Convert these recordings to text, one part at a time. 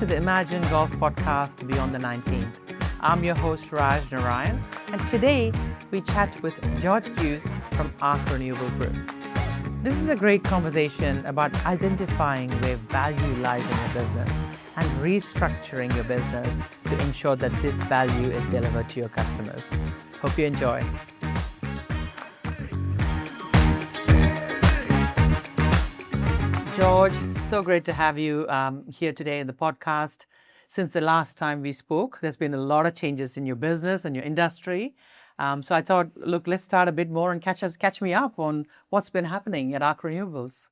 to the Imagine Golf podcast Beyond the 19th. I'm your host Raj Narayan, and today we chat with George Guse from Arc Renewable Group. This is a great conversation about identifying where value lies in your business and restructuring your business to ensure that this value is delivered to your customers. Hope you enjoy. George, so great to have you here today in the podcast. Since the last time we spoke, there's been a lot of changes in your business and your industry. So I thought, look, let's start a bit more and catch me up on what's been happening at Arc Renewables.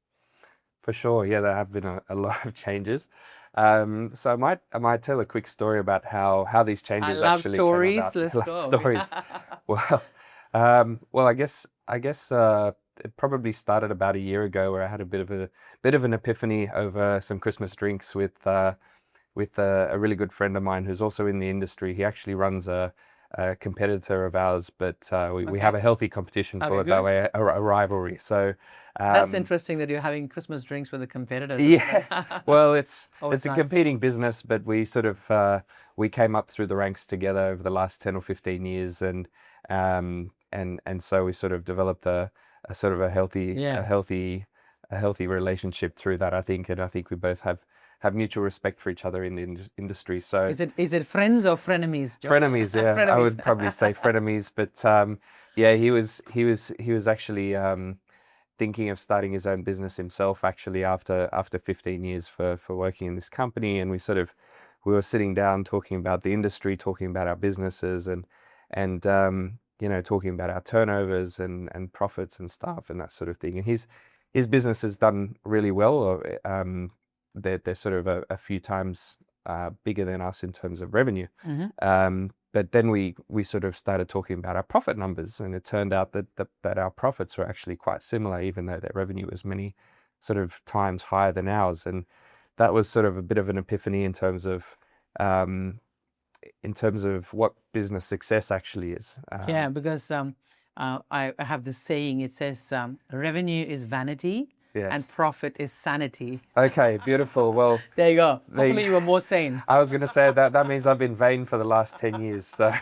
For sure, yeah, there have been a lot of changes. So I might tell a quick story about how these changes actually came about. Let's go. Stories. Well, I guess it probably started about a year ago, where I had a bit of an epiphany over some Christmas drinks with a really good friend of mine who's also in the industry. He actually runs a competitor of ours, but we have a healthy competition, call it that way, a rivalry. So that's interesting that you're having Christmas drinks with a competitor. Yeah, well, it's nice. A competing business, but we sort of we came up through the ranks together over the last 10 or 15 years, and so we sort of developed a sort of a healthy relationship through that, I think, and I think we both have mutual respect for each other in the industry. So is it friends or frenemies, George? Frenemies, yeah. Frenemies. I would probably say frenemies, but yeah, he was actually thinking of starting his own business himself, actually, after 15 years for working in this company, and we were sitting down talking about the industry, talking about our businesses, and talking about our turnovers and profits and stuff and that sort of thing. And his business has done really well. They're sort of a few times bigger than us in terms of revenue. Mm-hmm. But then we sort of started talking about our profit numbers, and it turned out that our profits were actually quite similar, even though their revenue was many sort of times higher than ours. And that was sort of a bit of an epiphany in terms of what business success actually is. Yeah, because I have this saying. It says revenue is vanity. Yes. And profit is sanity. Okay, beautiful. Well, there you go. Hopefully you were more sane. I was going to say that means I've been vain for the last 10 years. So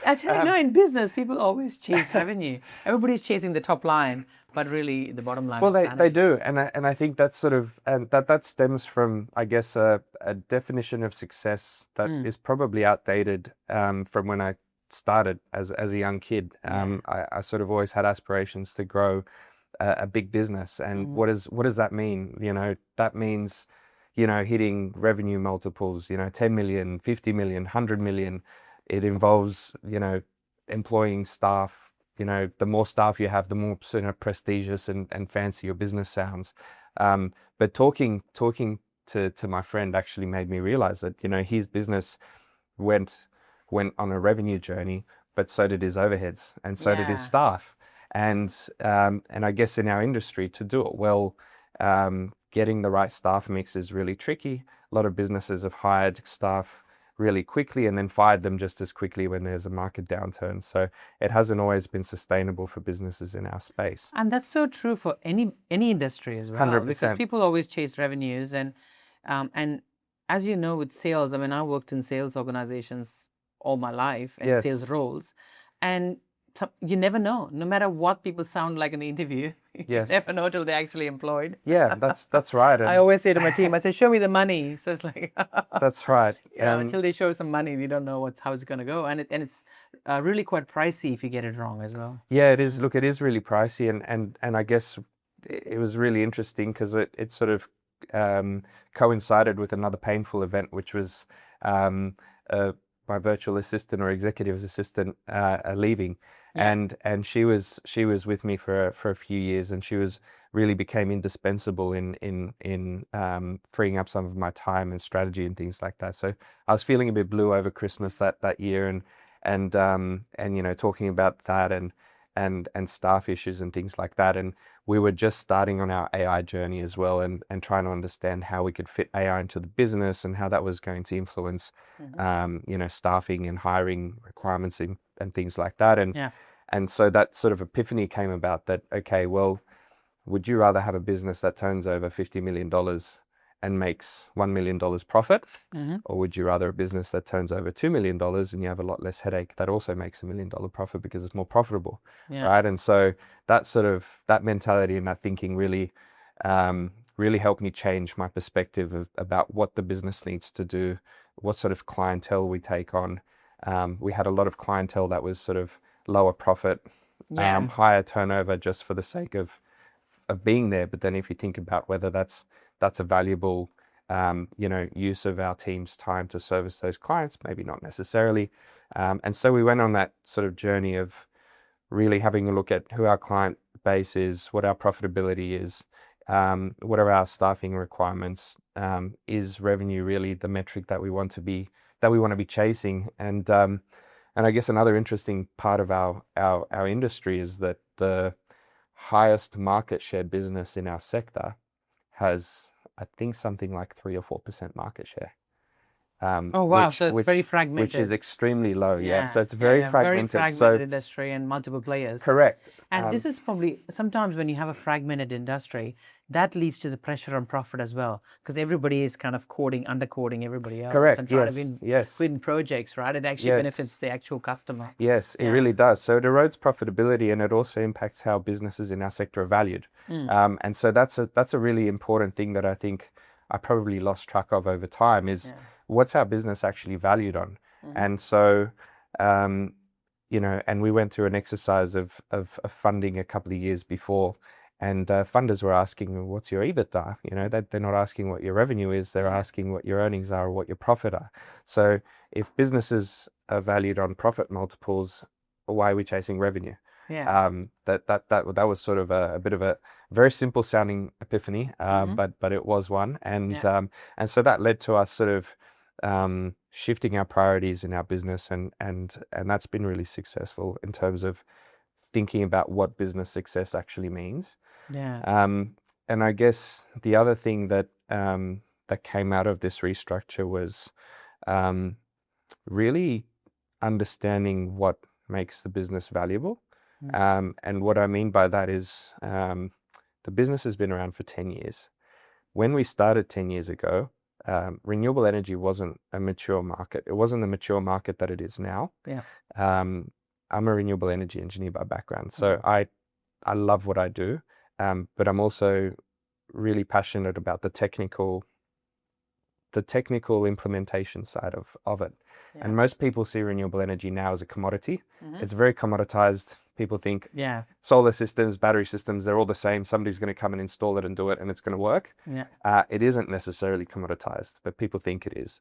I tell you, no, in business, people always chase revenue. Everybody's chasing the top line, but really the bottom line. Well, they do, and I think that's sort of that stems from, I guess, a definition of success that is probably outdated from when I started as a young kid. I sort of always had aspirations to grow a big business, and what does that mean? That means hitting revenue multiples, 10 million, 50 million, 100 million. It involves employing staff. The more staff you have, the more prestigious and fancy your business sounds. But talking to my friend actually made me realize that his business went on a revenue journey, but so did his overheads, and so did his staff. And I guess in our industry, to do it well, getting the right staff mix is really tricky. A lot of businesses have hired staff really quickly and then fired them just as quickly when there's a market downturn. So it hasn't always been sustainable for businesses in our space. And that's so true for any industry as well. 100%. Because people always chase revenues, and as you know, with sales, I mean, I worked in sales organizations all my life and sales roles, and you never know. No matter what people sound like in the interview, you never know till they're actually employed. Yeah, that's right. I always say to my team, I say, show me the money. So it's like... That's right. Until they show some money, we don't know how it's going to go. And it's really quite pricey if you get it wrong as well. Yeah, it is. Look, it is really pricey. And I guess it was really interesting because it sort of coincided with another painful event, which was my virtual assistant or executive assistant leaving. And she was with me for a few years, and she really became indispensable in freeing up some of my time and strategy and things like that. So I was feeling a bit blue over Christmas that year, and talking about that and staff issues and things like that. And we were just starting on our AI journey as well, and trying to understand how we could fit AI into the business and how that was going to influence staffing and hiring requirements and things like that. And so that sort of epiphany came about that, okay, well, would you rather have a business that turns over $50 million and makes $1 million profit? Mm-hmm. Or would you rather a business that turns over $2 million and you have a lot less headache that also makes $1 million profit because it's more profitable, Yeah. right? And so that mentality and that thinking really helped me change my perspective about what the business needs to do, what sort of clientele we take on. We had a lot of clientele that was sort of lower profit, higher turnover just for the sake of being there. But then if you think about whether that's a valuable use of our team's time to service those clients, maybe not necessarily. And so we went on that sort of journey of really having a look at who our client base is, what our profitability is, what are our staffing requirements, is revenue really the metric that we want to be chasing? And I guess another interesting part of our industry is that the highest market share business in our sector has, I think, something like 3 or 4% market share. Oh wow! So it's very fragmented, which is extremely low. Yeah. So it's very fragmented. Very fragmented industry and multiple players. Correct. And this is probably sometimes when you have a fragmented industry, that leads to the pressure on profit as well, because everybody is kind of undercoding everybody else. Correct. And trying to win projects, right? It actually benefits the actual customer. Yes, it really does. So it erodes profitability, and it also impacts how businesses in our sector are valued. And so that's a really important thing that I think I probably lost track of over time is what's our business actually valued on. And so and we went through an exercise of funding a couple of years before, and funders were asking, well, what's your EBITDA? They're not asking what your revenue is, they're asking what your earnings are or what your profit are. So if businesses are valued on profit multiples, why are we chasing revenue? That was sort of a bit of a very simple sounding epiphany, but it was one. And so that led to us sort of shifting our priorities in our business, and that's been really successful in terms of thinking about what business success actually means. And I guess the other thing that came out of this restructure was really understanding what makes the business valuable. And what I mean by that is the business has been around for 10 years. When we started 10 years ago, renewable energy wasn't a mature market. It wasn't the mature market that it is now. I'm a renewable energy engineer by background, so I love what I do, but I'm also really passionate about the technical implementation side of it. And most people see renewable energy now as a commodity. It's very commoditized. People think solar systems, battery systems, they're all the same. Somebody's going to come and install it and do it, and it's going to work. It isn't necessarily commoditized, but people think it is.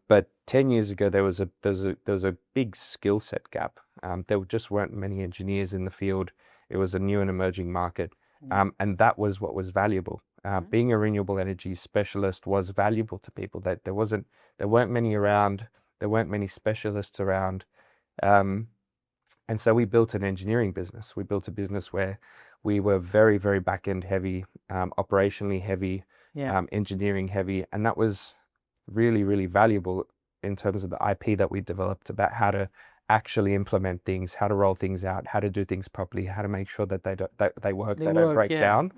But 10 years ago, there was a big skill set gap. There just weren't many engineers in the field. It was a new and emerging market, and that was what was valuable. Being a renewable energy specialist was valuable to people. That there weren't many around. There weren't many specialists around. And so we built an engineering business. We built a business where we were very, very back-end heavy, operationally heavy, engineering heavy. And that was really, really valuable in terms of the IP that we developed about how to actually implement things, how to roll things out, how to do things properly, how to make sure that they work, they don't break down.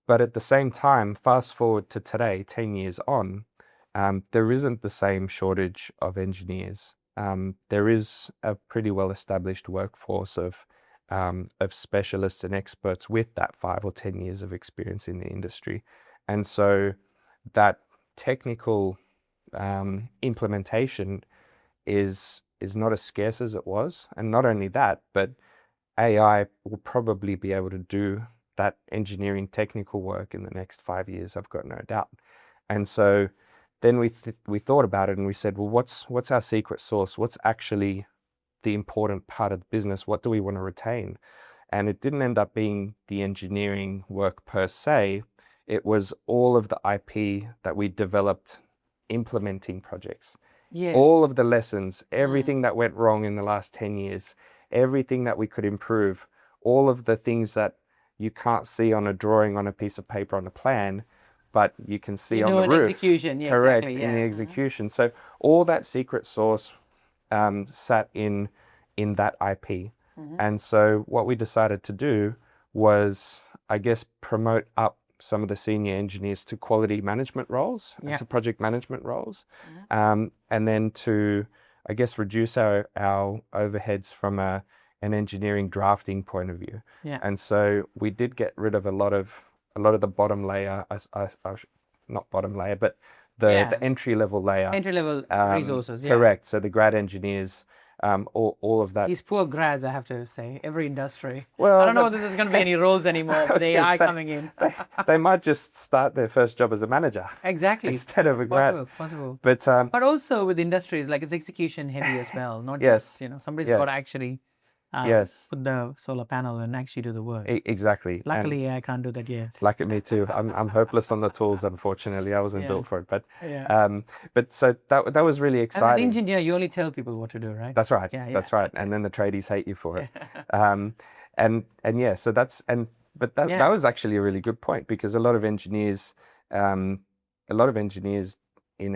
But at the same time, fast forward to today, 10 years on, there isn't the same shortage of engineers. There is a pretty well-established workforce of specialists and experts with that 5 or 10 years of experience in the industry. And so that technical implementation is not as scarce as it was. And not only that, but AI will probably be able to do that engineering technical work in the next 5 years, I've got no doubt. And so then we thought about it and we said, well, what's our secret sauce? What's actually the important part of the business? What do we want to retain? And it didn't end up being the engineering work per se. It was all of the IP that we developed implementing projects. All of the lessons, everything that went wrong in the last 10 years, everything that we could improve, all of the things that you can't see on a drawing, on a piece of paper, on a plan, but you can see on the roof. Execution, correct, exactly, in the execution. So all that secret sauce sat in that IP. And so what we decided to do was, I guess, promote up some of the senior engineers to quality management roles, and to project management roles, and then to, I guess, reduce our overheads from an engineering drafting point of view. And so we did get rid of a lot of the bottom layer, not bottom layer, but the entry level layer. Entry level resources. Correct. So the grad engineers, all of that. These poor grads, I have to say, every industry. Well, I don't know whether there's going to be any roles anymore with AI coming in. They might just start their first job as a manager. Exactly. Instead of a grad. Possible. But also with industries, like it's execution heavy as well. Not just, somebody's got to actually put the solar panel and actually do the work. Exactly. Luckily, I can't do that yet. Like me too. I'm hopeless on the tools, unfortunately. I wasn't built for it. But but so that was really exciting. As an engineer, you only tell people what to do, right? That's right. That's right. And then the tradies hate you for it. So that was actually a really good point, because a lot of engineers in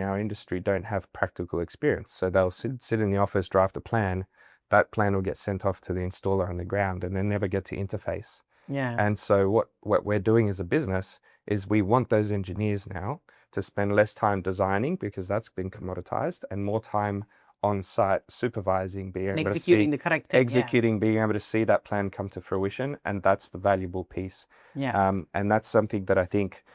our industry don't have practical experience. So they'll sit in the office, draft a plan. That plan will get sent off to the installer on the ground and then never get to interface. And so what we're doing as a business is we want those engineers now to spend less time designing, because that's been commoditized, and more time on site supervising, being able to see, the correct thing, being able to see that plan come to fruition. And that's the valuable piece. And that's something that I think,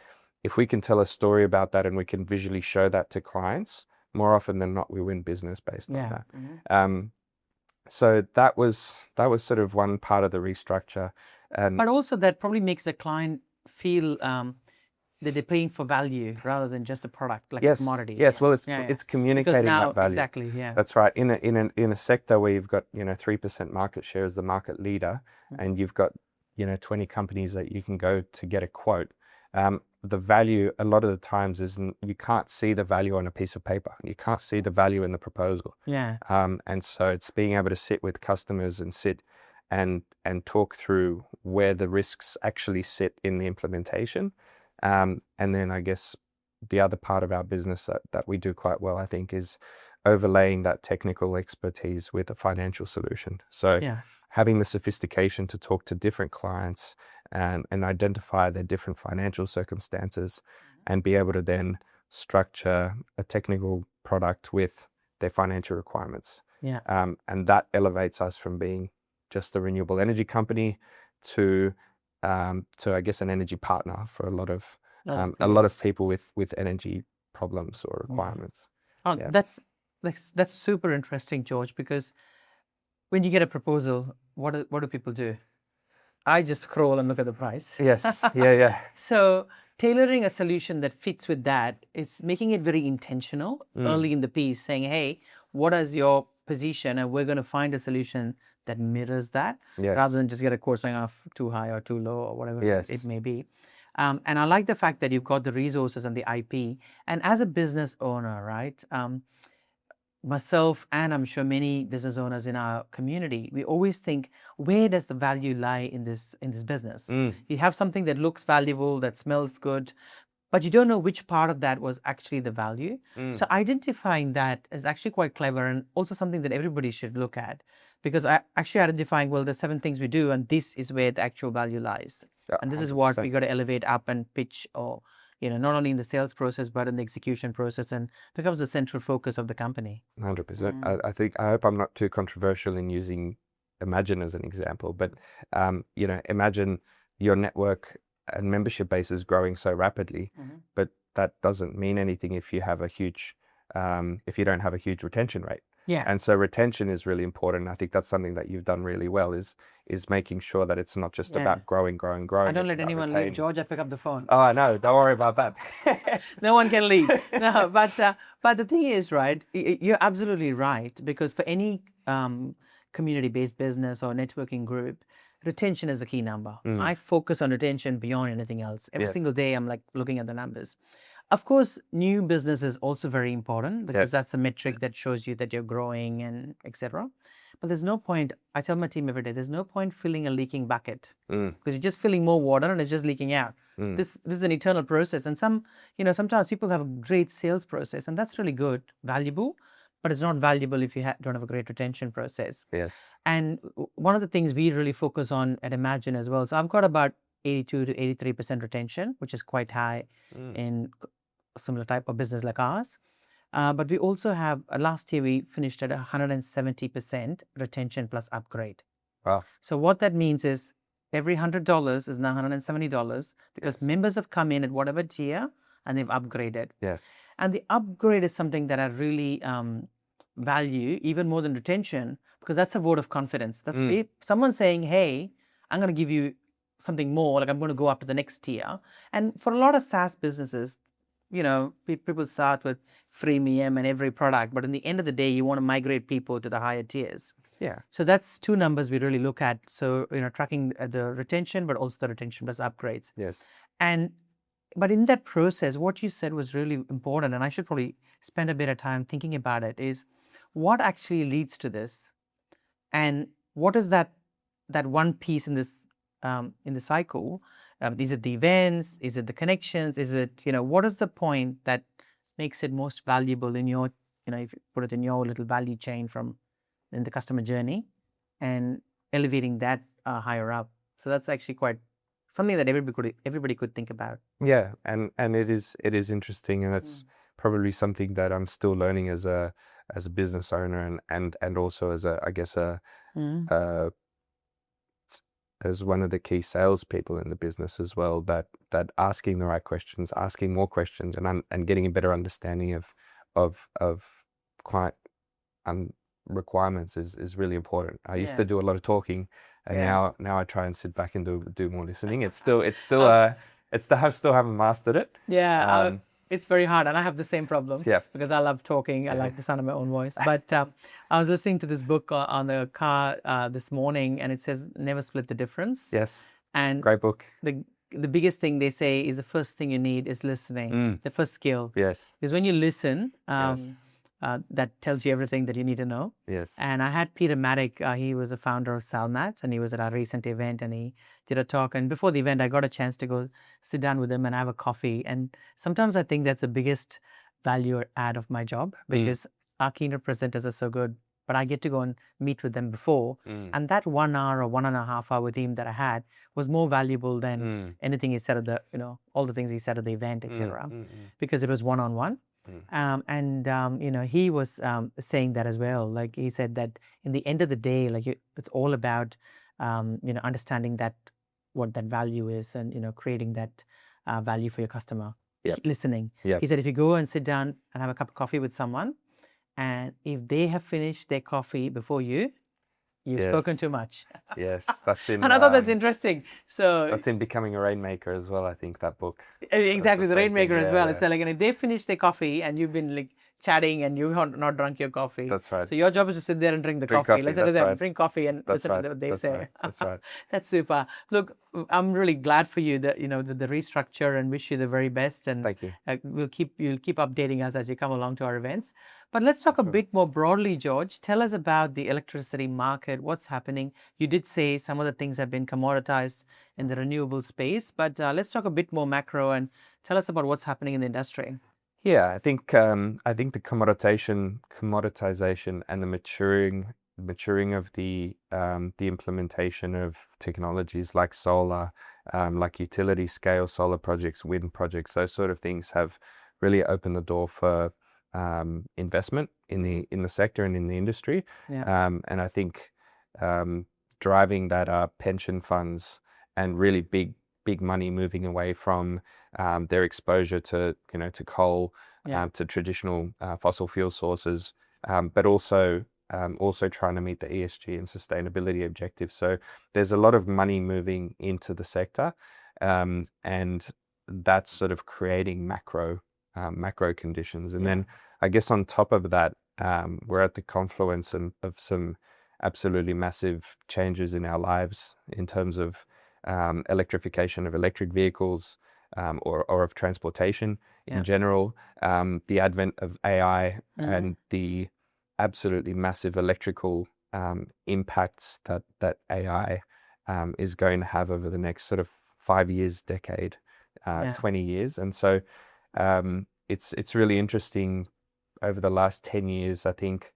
if we can tell a story about that and we can visually show that to clients, more often than not, we win business based on that. So that was sort of one part of the restructure. But also that probably makes the client feel that they're paying for value rather than just a product, like a commodity. Yes, well, it's communicating that value. Exactly, That's right. In a sector where you've got 3% market share as the market leader, and you've got 20 companies that you can go to get a quote. The value a lot of the times isn't, you can't see the value on a piece of paper. You can't see the value in the proposal. And so it's being able to sit with customers and sit and talk through where the risks actually sit in the implementation. And then I guess the other part of our business that we do quite well, I think, is overlaying that technical expertise with a financial solution. So having the sophistication to talk to different clients and identify their different financial circumstances, and be able to then structure a technical product with their financial requirements. And that elevates us from being just a renewable energy company to I guess an energy partner for a lot of people with energy problems or requirements. That's super interesting, George, because when you get a proposal, what do people do? I just scroll and look at the price. Yes. So tailoring a solution that fits with that is making it very intentional early in the piece, saying, hey, what is your position? And we're going to find a solution that mirrors that, rather than just get a quote saying too high or too low or whatever it may be. And I like the fact that you've got the resources and the IP. And as a business owner, right, myself and I'm sure many business owners in our community, we always think, where does the value lie in this business? You have something that looks valuable, that smells good, but you don't know which part of that was actually the value. So identifying that is actually quite clever, and also something that everybody should look at, because actually identifying, well, there's 7 things we do, and this is where the actual value lies. And this is what we got to elevate up and pitch, or not only in the sales process, but in the execution process, and becomes the central focus of the company. 100%. I hope I'm not too controversial in using Imagine as an example, but imagine your network and membership base is growing so rapidly, but that doesn't mean anything if you have if you don't have a huge retention rate. And so retention is really important. I think that's something that you've done really well, is making sure that it's not just about growing. I don't let anyone leave, George. I pick up the phone. Oh, I know. Don't worry about that. No one can leave. No, but the thing is, right, you're absolutely right, because for any community-based business or networking group, retention is the key number. I focus on retention beyond anything else. Every single day, I'm like looking at the numbers. Of course, new business is also very important, because that's a metric that shows you that you're growing and etc. But there's no point, I tell my team every day, there's no point filling a leaking bucket, because you're just filling more water and it's just leaking out. This is an eternal process. And sometimes people have a great sales process, and that's really good, valuable, but it's not valuable if you don't have a great retention process. Yes. And one of the things we really focus on at Imagine as well, so I've got about 82 to 83% retention, which is quite high in a similar type of business like ours. But we also have, last year we finished at 170% retention plus upgrade. Wow. So what that means is every $100 is now $170 because members have come in at whatever tier and they've upgraded. Yes. And the upgrade is something that I really value even more than retention, because that's a vote of confidence. That's someone saying, hey, I'm going to give you something more, like I'm going to go up to the next tier. And for a lot of SaaS businesses, you know, people start with freemium and every product, but in the end of the day, you want to migrate people to the higher tiers. Yeah. So that's two numbers we really look at. So, you know, tracking the retention, but also the retention plus upgrades. Yes. But in that process, what you said was really important, and I should probably spend a bit of time thinking about it, is what actually leads to this, and what is that one piece in this in the cycle? Is it the events? Is it the connections? Is it, you know, what is the point that makes it most valuable in your, you know, if you put it in your little value chain from in the customer journey, and elevating that higher up? So that's actually quite something that everybody could think about. Yeah, and it is interesting, and it's probably something that I'm still learning as a business owner, and also as as one of the key salespeople in the business as well. That asking the right questions, asking more questions, and getting a better understanding of client requirements is really important. I used to do a lot of talking, and now I try and sit back and do more listening. I still haven't mastered it. Yeah, it's very hard, and I have the same problem. Yeah, because I love talking. I like the sound of my own voice. But I was listening to this book on the car this morning, and it says never split the difference. Yes, and great book. The biggest thing they say is the first thing you need is listening. The first skill. Yes, because when you listen, that tells you everything that you need to know. Yes. And I had Peter Maddock. He was a founder of Salmat, and he was at our recent event, and he did a talk. And before the event, I got a chance to go sit down with him and have a coffee. And sometimes I think that's the biggest value add of my job, because our keynote presenters are so good, but I get to go and meet with them before. And that 1 hour or 1.5 hour with him that I had was more valuable than anything he said at the, all the things he said at the event, etc. Because it was one-on-one. He was saying that as well. Like he said that in the end of the day, like it's all about, understanding that what that value is, and creating that value for your customer. Listening. He said if you go and sit down and have a cup of coffee with someone, and if they have finished their coffee before you've spoken too much. Yes, that's in. And I thought that's interesting. So that's in Becoming a Rainmaker as well. I think that book. Exactly, the Rainmaker as well. It's like, if they finish their coffee and you've been like chatting and you've not drunk your coffee. That's right. So your job is to sit there and drink the coffee. Listen to them, right. drink coffee, and listen to what they say. Right. That's right. That's super. Look, I'm really glad for you that the restructure, and wish you the very best. And thank you. You'll keep updating us as you come along to our events. But let's talk a bit more broadly, George. Tell us about the electricity market. What's happening? You did say some of the things have been commoditized in the renewable space, but let's talk a bit more macro and tell us about what's happening in the industry. Yeah, I think the commoditization and the maturing of the implementation of technologies like solar, like utility scale solar projects, wind projects, those sort of things have really opened the door for investment in the sector and in the industry. And I think driving that pension funds and really big money moving away from their exposure to coal, to traditional fossil fuel sources, but also trying to meet the ESG and sustainability objectives. So there's a lot of money moving into the sector, and that's sort of creating macro conditions. And then I guess on top of that, we're at the confluence of some absolutely massive changes in our lives in terms of electrification of electric vehicles, or of transportation in general, the advent of AI and the absolutely massive electrical impacts that AI is going to have over the next sort of 5 years, decade, 20 years. And so it's really interesting. Over the last 10 years, I think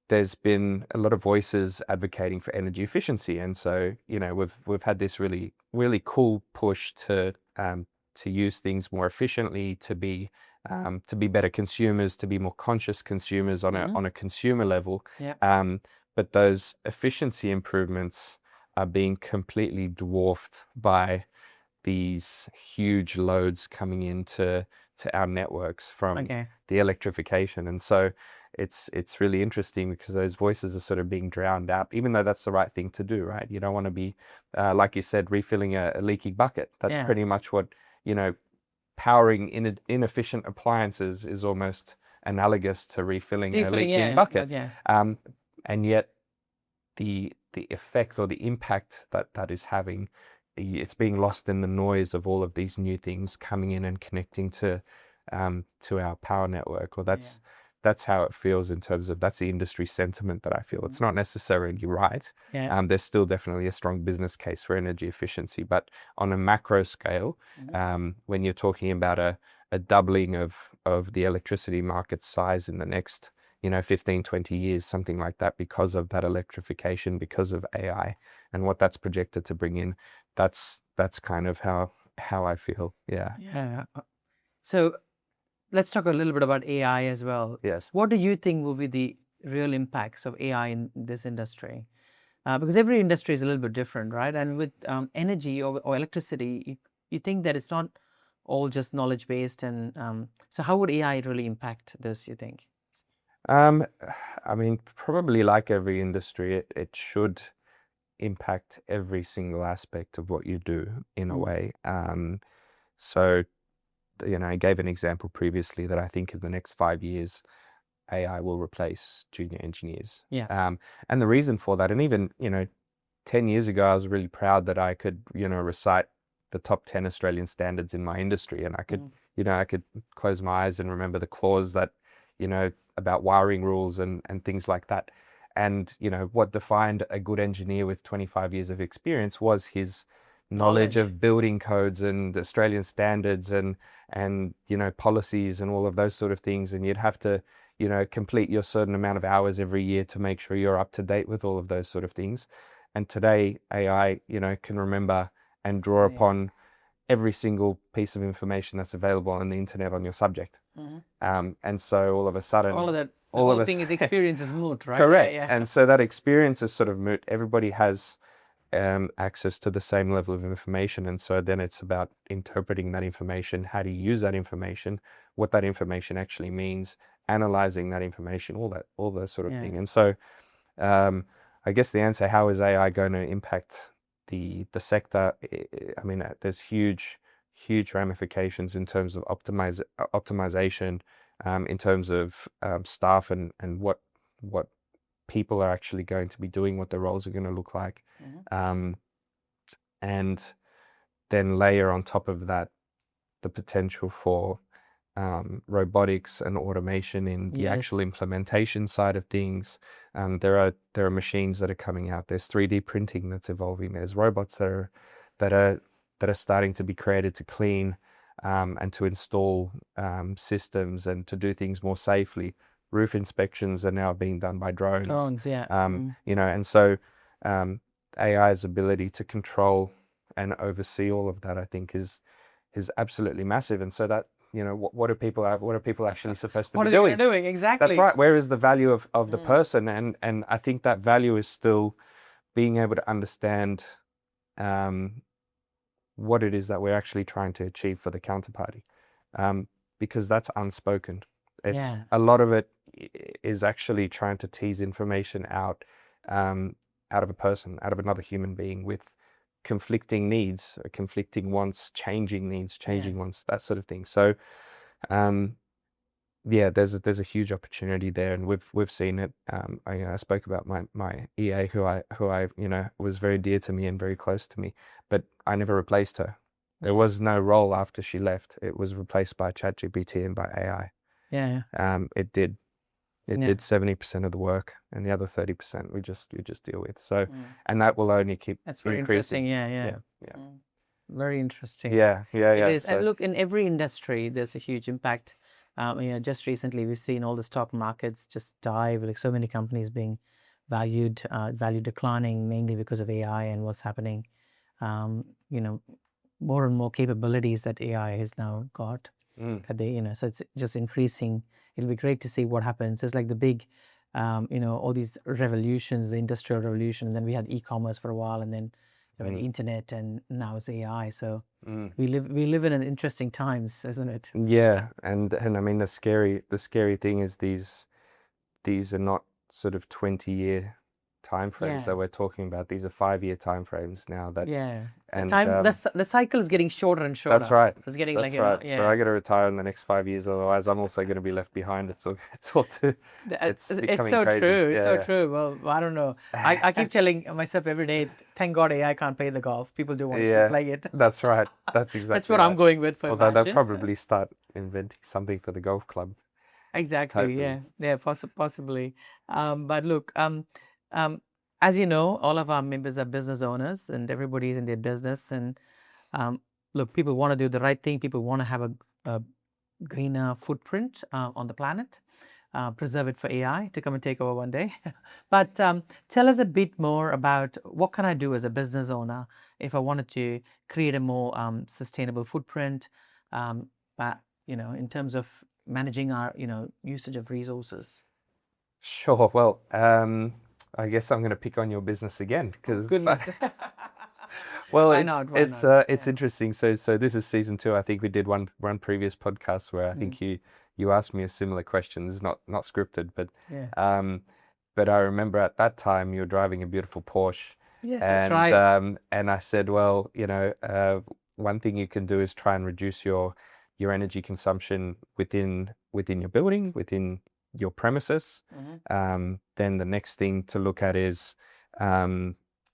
there's been a lot of voices advocating for energy efficiency. And so, we've had this really really cool push to use things more efficiently, to be better consumers, to be more conscious consumers on a consumer level. Yeah. But those efficiency improvements are being completely dwarfed by these huge loads coming into our networks from the electrification. And so it's really interesting because those voices are sort of being drowned out, even though that's the right thing to do, right? You don't want to be, like you said, refilling a leaky bucket. That's pretty much what, powering inefficient appliances is almost analogous to refilling a leaking bucket. And yet the effect or the impact that is having, it's being lost in the noise of all of these new things coming in and connecting to our power network. Or that's how it feels in terms of, that's the industry sentiment that I feel. It's not necessarily right. There's still definitely a strong business case for energy efficiency, but on a macro scale, when you're talking about a doubling of the electricity market size in the next 15, 20 years, something like that, because of that electrification, because of AI and what that's projected to bring in, that's kind of how I feel. Yeah. So let's talk a little bit about AI as well. Yes. What do you think will be the real impacts of AI in this industry? Because every industry is a little bit different, right? And with energy or electricity, you think that it's not all just knowledge based, and so how would AI really impact this, you think? I mean, probably like every industry, it should impact every single aspect of what you do in a way. So, I gave an example previously that I think in the next 5 years, AI will replace junior engineers. And the reason for that, and even, 10 years ago, I was really proud that I could, recite the top 10 Australian standards in my industry. And I could, I could close my eyes and remember the clause that, about wiring rules and things like that. And, what defined a good engineer with 25 years of experience was his knowledge of building codes and Australian standards and policies and all of those sort of things. And you'd have to, complete your certain amount of hours every year to make sure you're up to date with all of those sort of things. And today, AI, can remember and draw upon every single piece of information that's available on the internet on your subject. And so all of a sudden, the whole thing is experience is moot, right? Correct. And so that experience is sort of moot. Everybody has access to the same level of information. And so then it's about interpreting that information, how to use that information, what that information actually means, analyzing that information, all that sort of thing. And so I guess the answer, how is AI going to impact the sector? I mean, there's huge ramifications in terms of optimization, in terms of staff and what people are actually going to be doing, what their roles are going to look like. And then layer on top of that the potential for robotics and automation in the actual implementation side of things. There are machines that are coming out. There's 3D printing that's evolving. There's robots that are starting to be created to clean and to install systems and to do things more safely. Roof inspections are now being done by drones. And so AI's ability to control and oversee all of that, I think, is absolutely massive. And so that, what are people actually supposed to be doing? What are they doing? Exactly. That's right. Where is the value of the person? And I think that value is still being able to understand what it is that we're actually trying to achieve for the counterparty, because that's unspoken. It's a lot of it is actually trying to tease information out of a person, out of another human being with conflicting needs, conflicting wants, changing needs, changing wants, that sort of thing. So there's a huge opportunity there, and we've seen it. I spoke about my EA who I was very dear to me and very close to me, but I never replaced her. There was no role after she left. It was replaced by ChatGPT and by AI. It did 70% of the work, and the other 30% we just deal with. So and that will only keep That's very increasing. interesting. Very interesting. It is. And look, in every industry there's a huge impact. Just recently we've seen all the stock markets just dive, like so many companies being value declining, mainly because of AI and what's happening. you know, more and more capabilities that AI has now got. That they, so it's just increasing. It'll be great to see what happens. It's like the big, all these revolutions, the industrial revolution, and then we had e-commerce for a while, and then the internet, and now it's AI. So we live in an interesting times, isn't it? Yeah, and I mean the scary thing is these are not sort of 20-year time frames that we're talking about. These are 5-year time frames now. That and the cycle is getting shorter and shorter. That's right. So it's getting So I got to retire in the next 5 years, otherwise I'm also going to be left behind. It's all too. It's becoming so crazy. true. It's so true. Well, I don't know. I keep telling myself every day, thank God AI can't play the golf. People do want us to play it. That's right. That's exactly. That's what I'm going with for. Although they'll probably start inventing something for the golf club. Exactly. Hopefully. Yeah. Possibly. But look, as you know, all of our members are business owners, and everybody's in their business. And look, people want to do the right thing. People want to have a greener footprint on the planet, preserve it for AI to come and take over one day. But tell us a bit more about what can I do as a business owner if I wanted to create a more sustainable footprint, in terms of managing our usage of resources. Sure. Well, I guess I'm going to pick on your business again because goodness. Well, it's interesting. So this is season 2. I think we did one previous podcast where I think you asked me a similar question. It's not scripted, but but I remember at that time you were driving a beautiful Porsche. Yes, that's right. And I said, well, one thing you can do is try and reduce your energy consumption within your building, within your premises. Then the next thing to look at is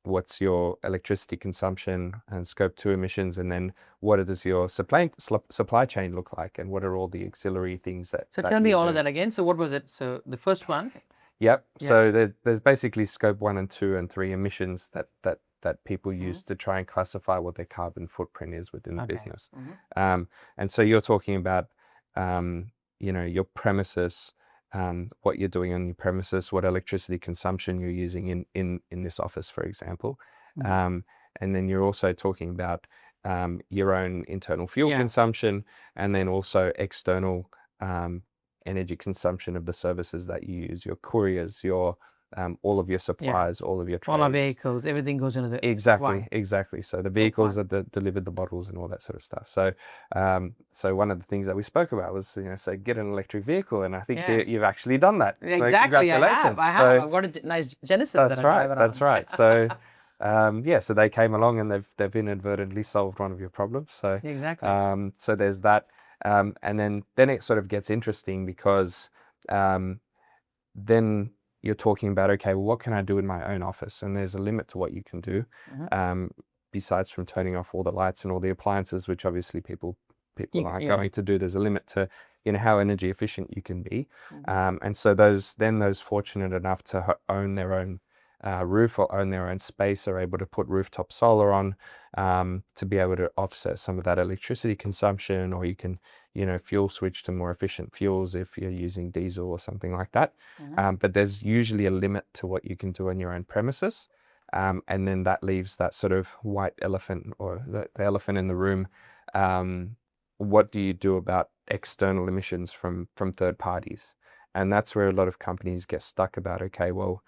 what's your electricity consumption and scope 2 emissions, and then what does your supply chain look like, and what are all the auxiliary things that. So tell me all of that again. So what was it? So the first one. Yep. So there's basically scope 1 and 2 and 3 emissions that people use to try and classify what their carbon footprint is within the business. And so you're talking about, your premises, what you're doing on your premises, what electricity consumption you're using in this office, for example. And then you're also talking about your own internal fuel consumption, and then also external energy consumption of the services that you use, your couriers, your all of your supplies, all of your trades. All our vehicles, everything goes into the exactly. So the vehicles that deliver the bottles and all that sort of stuff. So so one of the things that we spoke about was so get an electric vehicle, and I think you've actually done that. Exactly, so congratulations. I have. I've got a nice Genesis. That's right. That's right. So so they came along and they've inadvertently solved one of your problems. So exactly. So there's that, and then it sort of gets interesting because then you're talking about, okay, well, what can I do in my own office? And there's a limit to what you can do, besides from turning off all the lights and all the appliances, which obviously people aren't going to do. There's a limit to how energy efficient you can be. And so those fortunate enough to own their own roof or own their own space are able to put rooftop solar on to be able to offset some of that electricity consumption, or you can fuel switch to more efficient fuels if you're using diesel or something like that. But there's usually a limit to what you can do on your own premises, and then that leaves that sort of white elephant, or the elephant in the room. What do you do about external emissions from third parties? And that's where a lot of companies get stuck about, okay, well,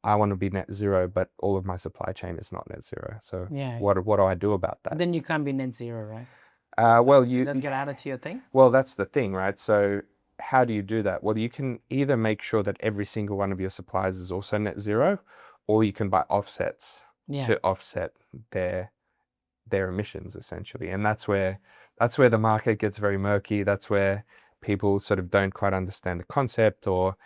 I want to be net zero, but all of my supply chain is not net zero. So what do I do about that? Then you can't be net zero, right? Well, you doesn't get added to your thing. Well, that's the thing, right? So how do you do that? Well, you can either make sure that every single one of your suppliers is also net zero, or you can buy offsets to offset their emissions, essentially. And that's where the market gets very murky. That's where people sort of don't quite understand the concept, or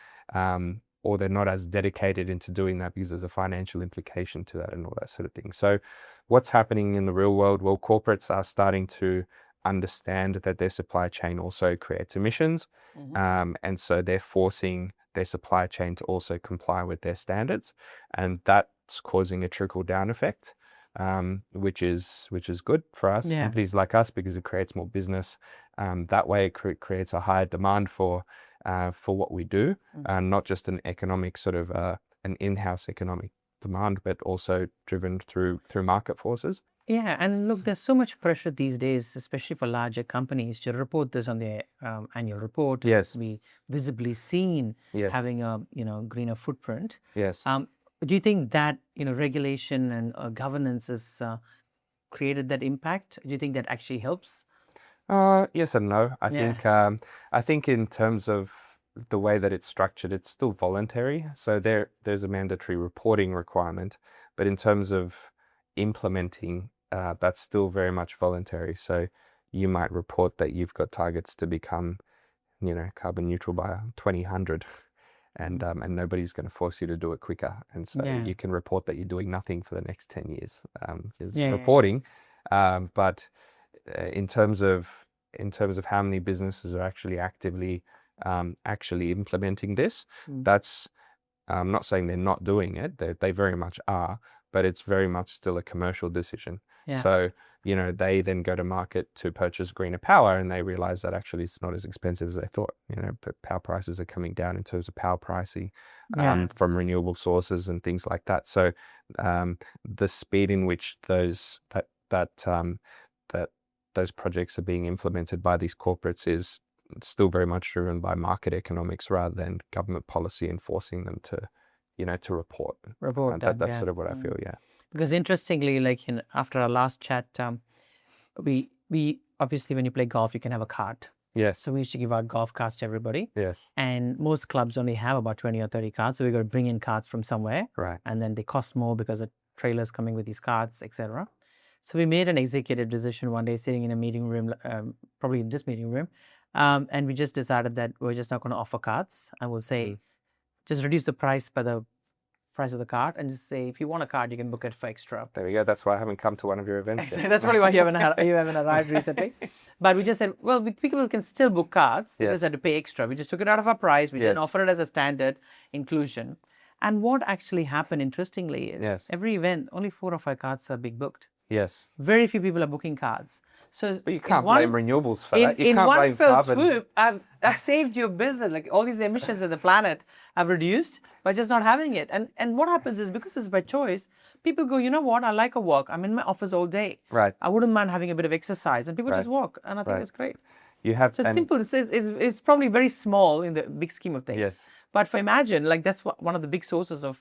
they're not as dedicated into doing that because there's a financial implication to that and all that sort of thing. So what's happening in the real world? Well, corporates are starting to understand that their supply chain also creates emissions. And so they're forcing their supply chain to also comply with their standards. And that's causing a trickle down effect, which is good for us, companies like us, because it creates more business. That way it creates a higher demand for what we do, not just an economic sort of an in-house economic demand, but also driven through market forces. Yeah, and look, there's so much pressure these days, especially for larger companies, to report this on their annual report. Yes. To be visibly seen, Yes. having a greener footprint. Yes. Do you think that regulation and governance has created that impact? Do you think that actually helps? Yes and no. I think in terms of the way that it's structured, it's still voluntary. So there's a mandatory reporting requirement, but in terms of implementing, that's still very much voluntary. So you might report that you've got targets to become, carbon neutral by 2000, and nobody's going to force you to do it quicker. And so you can report that you're doing nothing for the next 10 years. Is reporting, but in terms of how many businesses are actually actively implementing this, that's I'm not saying they're not doing it. They very much are, but it's very much still a commercial decision. So they then go to market to purchase greener power, and they realize that actually it's not as expensive as they thought. Power prices are coming down in terms of power pricing from renewable sources and things like that. So the speed in which those projects are being implemented by these corporates is still very much driven by market economics rather than government policy enforcing them to report. And that's sort of what I feel. Yeah. Because interestingly, like after our last chat, we obviously, when you play golf, you can have a cart. Yes. So we used to give out golf carts to everybody. Yes. And most clubs only have about 20 or 30 carts. So we got to bring in carts from somewhere. Right. And then they cost more because of trailers coming with these carts, etc. So we made an executive decision one day, sitting in a meeting room, probably in this meeting room, and we just decided that we're just not going to offer carts. I will say, just reduce the price by the price of the cart, and just say, if you want a cart, you can book it for extra. There we go. That's why I haven't come to one of your events yet. That's probably why you haven't arrived recently. But we just said, well, people can still book carts. They just had to pay extra. We just took it out of our price. We didn't offer it as a standard inclusion. And what actually happened, interestingly, is every event, only 4 or 5 carts are being booked. Yes. Very few people are booking cards. So but you can't blame renewables for that. You can't blame carbon. In one fell swoop, I've saved your business. Like all these emissions of the planet have reduced by just not having it. And what happens is, because it's by choice, people go, you know what, I like a walk. I'm in my office all day. Right. I wouldn't mind having a bit of exercise. And people just walk. And I think it's great. You have so it's simple. It's probably very small in the big scheme of things. Yes. But for Imagine, like that's one of the big sources of,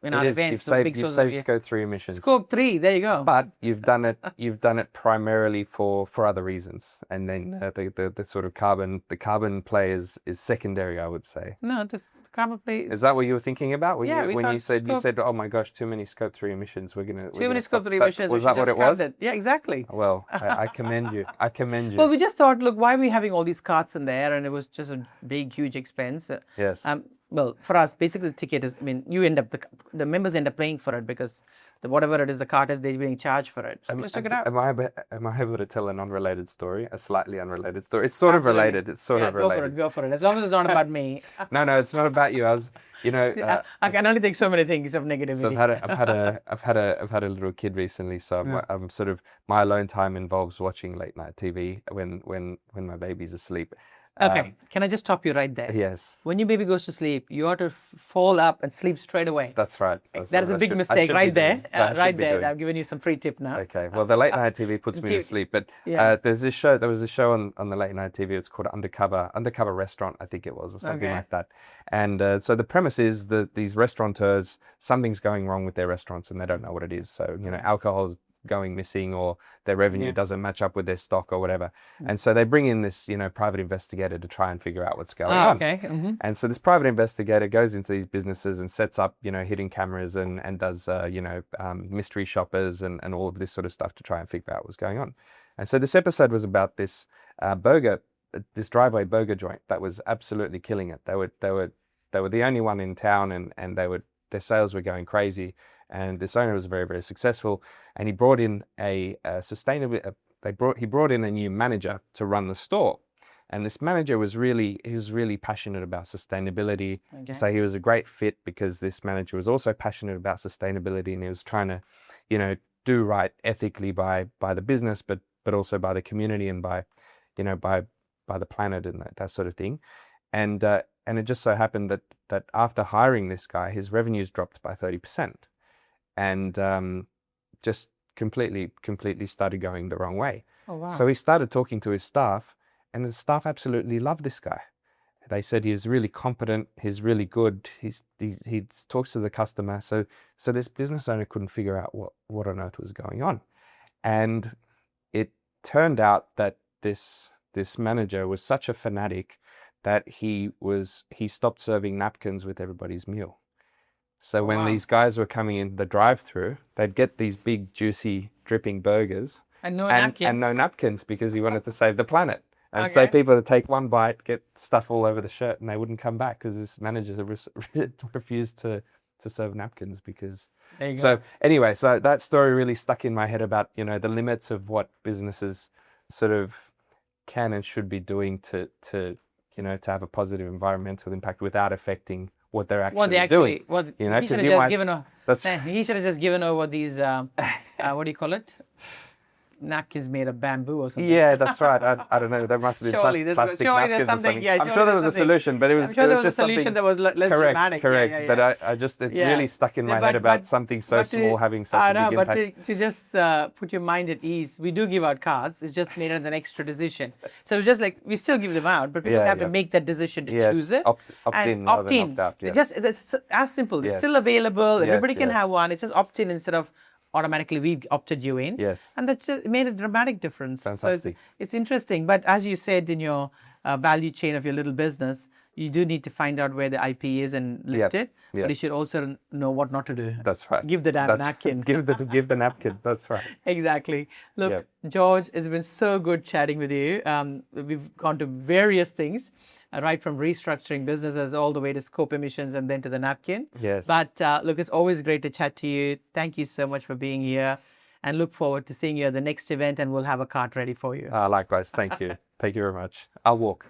in our events, you've saved Scope 3 emissions. Scope 3, there you go. But you've done it primarily for other reasons, and then the sort of carbon play is secondary, I would say. No, the carbon play. Is that what you were thinking about when you said, oh my gosh, too many Scope 3 emissions. Too many Scope 3 emissions. Was that what it was? Yeah, exactly. Well, I commend you. I commend you. Well, we just thought, look, why are we having all these carts in there? And it was just a big, huge expense. Yes. Well, for us, basically the ticket is, you end up, the members end up paying for it because whatever it is, the cart is, they're being charged for it. So just took it out. Am I able to tell an unrelated story? A slightly unrelated story? It's sort of related. It's sort of related. Go for it. As long as it's not about me. No, it's not about you. I can only think so many things of negativity. So I've had a little kid recently, so I'm sort of, my alone time involves watching late night TV when my baby's asleep. Okay, can I just stop you right there? Yes. When your baby goes to sleep, you ought to fall up and sleep straight away. That's right. That is a big mistake right there. Right there. I've given you some free tip now. Okay. Well, the late night TV puts me to sleep, but there was a show on the late night TV. It's called Undercover Restaurant, I think it was, or something like that. And so the premise is that these restaurateurs, something's going wrong with their restaurants and they don't know what it is. So, alcohol is going missing, or their revenue doesn't match up with their stock or whatever. And so they bring in this, private investigator to try and figure out what's going on. Okay. Mm-hmm. And so this private investigator goes into these businesses and sets up, hidden cameras and does, mystery shoppers and all of this sort of stuff to try and figure out what's going on. And so this episode was about this this driveway burger joint that was absolutely killing it. They were the only one in town, and their sales were going crazy. And this owner was very, very successful, and he brought in he brought in a new manager to run the store. And this manager was really passionate about sustainability. Okay. So he was a great fit because this manager was also passionate about sustainability, and he was trying to, do right ethically by the business, but also by the community and by the planet and that sort of thing. And it just so happened that after hiring this guy, his revenues dropped by 30%. And just completely started going the wrong way. Oh, wow. So he started talking to his staff, and the staff absolutely loved this guy. They said he's really competent, he's really good, he talks to the customer. So this business owner couldn't figure out what on earth was going on. And it turned out that this manager was such a fanatic that he stopped serving napkins with everybody's meal. So when these guys were coming in the drive-through, they'd get these big, juicy, dripping burgers And no napkin. and no napkins, because he wanted to save the planet. And so people would take one bite, get stuff all over the shirt, and they wouldn't come back because this manager refused to serve napkins because. There you go. So anyway, so that story really stuck in my head about, you know, the limits of what businesses sort of can and should be doing to you know, to have a positive environmental impact without affecting what they're actually doing. You know, he should have just given over these, what do you call it? Napkins made of bamboo or something. Yeah, that's right. I don't know. There must have been plastic napkins or something. Yeah, I'm sure there was a solution, but it was, I'm sure there was just a solution something that was less dramatic. Correct. Yeah. But it really stuck in my head about something so small having such a big impact. But to just put your mind at ease, we do give out cards. It's just made as an extra decision. So it's just like, we still give them out, but people have to make that decision to choose it. Opt in rather than opt out. Yeah. It's as simple. It's still available. Everybody can have one. It's just opt in instead of automatically we opted you in. Yes. And that just made a dramatic difference. Fantastic. So it's interesting. But as you said in your value chain of your little business, you do need to find out where the IP is and lift it. But you should also know what not to do. That's right. Give the napkin. Give the napkin. That's right. Exactly. Look, George, it's been so good chatting with you. We've gone to various things. Right from restructuring businesses all the way to scope emissions and then to the napkin. Yes. But look, it's always great to chat to you. Thank you so much for being here, and look forward to seeing you at the next event, and we'll have a cart ready for you. Likewise. Thank you. Thank you very much. I'll walk.